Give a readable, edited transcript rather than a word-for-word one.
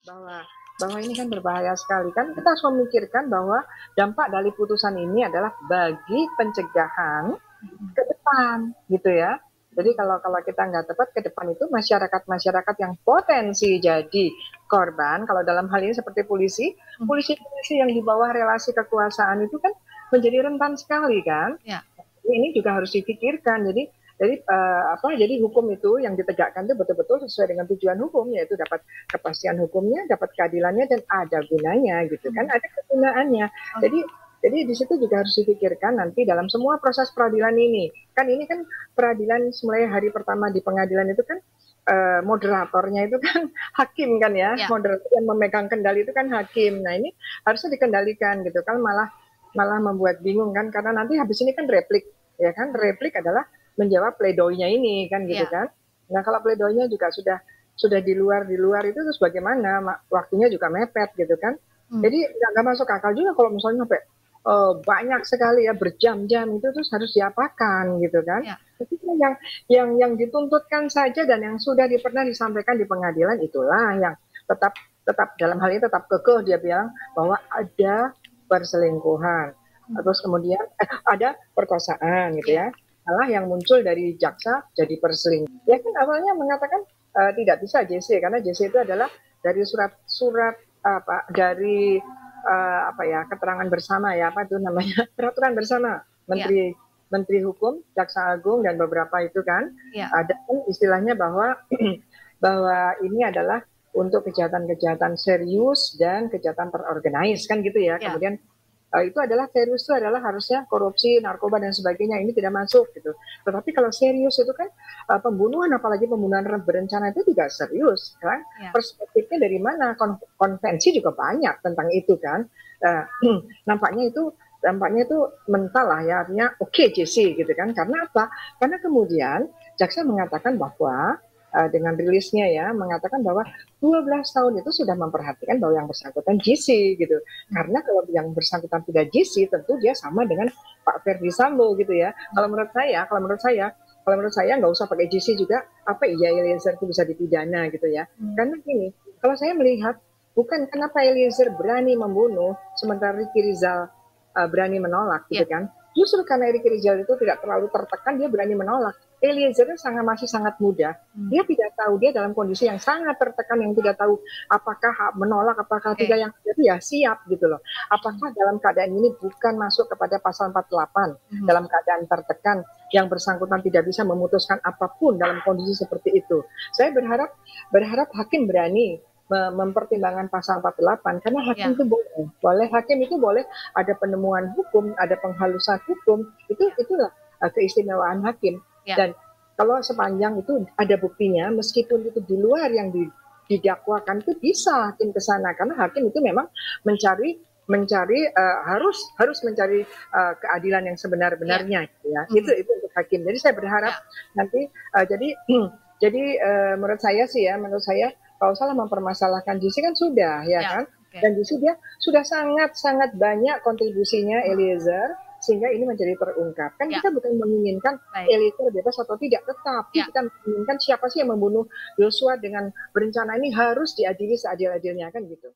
bahwa bahwa ini kan berbahaya sekali. Kan kita harus memikirkan bahwa dampak dari putusan ini adalah bagi pencegahan ke depan, gitu ya. Jadi kalau kalau kita nggak tepat ke depan itu masyarakat-masyarakat yang potensi jadi korban, kalau dalam hal ini seperti polisi-polisi yang di bawah relasi kekuasaan itu kan menjadi rentan sekali kan. Ya. Ini juga harus dipikirkan. Jadi hukum itu yang ditegakkan itu betul-betul sesuai dengan tujuan hukum, yaitu dapat kepastian hukumnya, dapat keadilannya, dan ada gunanya gitu kan, ada kegunaannya. Jadi jadi di situ juga harus dipikirkan nanti dalam semua proses peradilan ini. Kan ini kan peradilan mulai hari pertama di pengadilan itu kan moderatornya itu kan hakim kan ya, Ya. moderator yang memegang kendali itu kan hakim. Nah ini harusnya dikendalikan gitu kan, malah malah membuat bingung kan, karena nanti habis ini kan replik, ya kan, replik adalah menjawab pledoinya ini kan gitu Ya. kan. Nah kalau pledoinya juga sudah di luar itu terus bagaimana, waktunya juga mepet gitu kan. Hmm. Jadi nggak masuk akal juga kalau misalnya sampai banyak sekali ya berjam-jam itu terus harus diapakan gitu kan. Ya. Tapi yang dituntutkan saja dan yang sudah pernah disampaikan di pengadilan itulah yang tetap tetap dalam hal ini tetap kekeh dia bilang bahwa ada perselingkuhan. Terus kemudian ada perkosaan gitu Ya. ya. Malah yang muncul dari jaksa jadi perselingkuhan. Ya kan awalnya mengatakan tidak bisa JC karena JC itu adalah dari surat-surat dari apa ya, keterangan bersama ya, apa itu namanya, peraturan bersama Ya. Menteri Menteri Hukum, Jaksa Agung dan beberapa itu kan Ya. ada istilahnya bahwa bahwa ini adalah untuk kejahatan-kejahatan serius dan kejahatan terorganize kan gitu ya. Ya. Kemudian itu adalah serius itu adalah harusnya korupsi, narkoba dan sebagainya, ini tidak masuk gitu. Tetapi kalau serius itu kan pembunuhan, apalagi pembunuhan berencana itu juga serius kan. Ya. Perspektifnya dari mana? Konvensi juga banyak tentang itu kan. Nampaknya itu mental lah ya, artinya oke, JC gitu kan. Karena apa? Karena kemudian jaksa mengatakan bahwa dengan rilisnya ya, mengatakan bahwa 12 tahun itu sudah memperhatikan bahwa yang bersangkutan JC gitu. Karena kalau yang bersangkutan tidak JC, tentu dia sama dengan Pak Ferdi Sambo gitu ya. Kalau menurut saya nggak usah pakai JC juga, apa iya Eliezer itu bisa dipidana gitu ya. Karena gini, kalau saya melihat bukan kenapa Eliezer berani membunuh sementara Ricky Rizal berani menolak gitu kan. Justru karena Ricky Rizal itu tidak terlalu tertekan, dia berani menolak. Eliezer masih sangat muda. Dia tidak tahu, dia dalam kondisi yang sangat tertekan, yang tidak tahu apakah menolak, apakah tidak, yang itu ya siap gitu loh. Apakah dalam keadaan ini bukan masuk kepada pasal 48, dalam keadaan tertekan, yang bersangkutan tidak bisa memutuskan apapun dalam kondisi seperti itu. Saya berharap hakim berani mempertimbangkan pasal 48 karena hakim itu hakim itu boleh ada penemuan hukum, ada penghalusan hukum, itulah keistimewaan hakim. Dan kalau sepanjang itu ada buktinya, meskipun itu di luar yang didakwakan, itu bisa hakim ke sana karena hakim itu memang mencari harus mencari keadilan yang sebenar-benarnya ya. Itu untuk hakim. Jadi saya berharap nanti menurut saya kalau salah mempermasalahkan JC kan sudah ya kan, dan JC dia sudah sangat banyak kontribusinya Eliezer sehingga ini menjadi terungkap. Kan kita bukan menginginkan Eliezer bebas atau tidak, tetapi kita menginginkan siapa sih yang membunuh Joshua dengan berencana ini harus diadili seadil-adilnya kan gitu.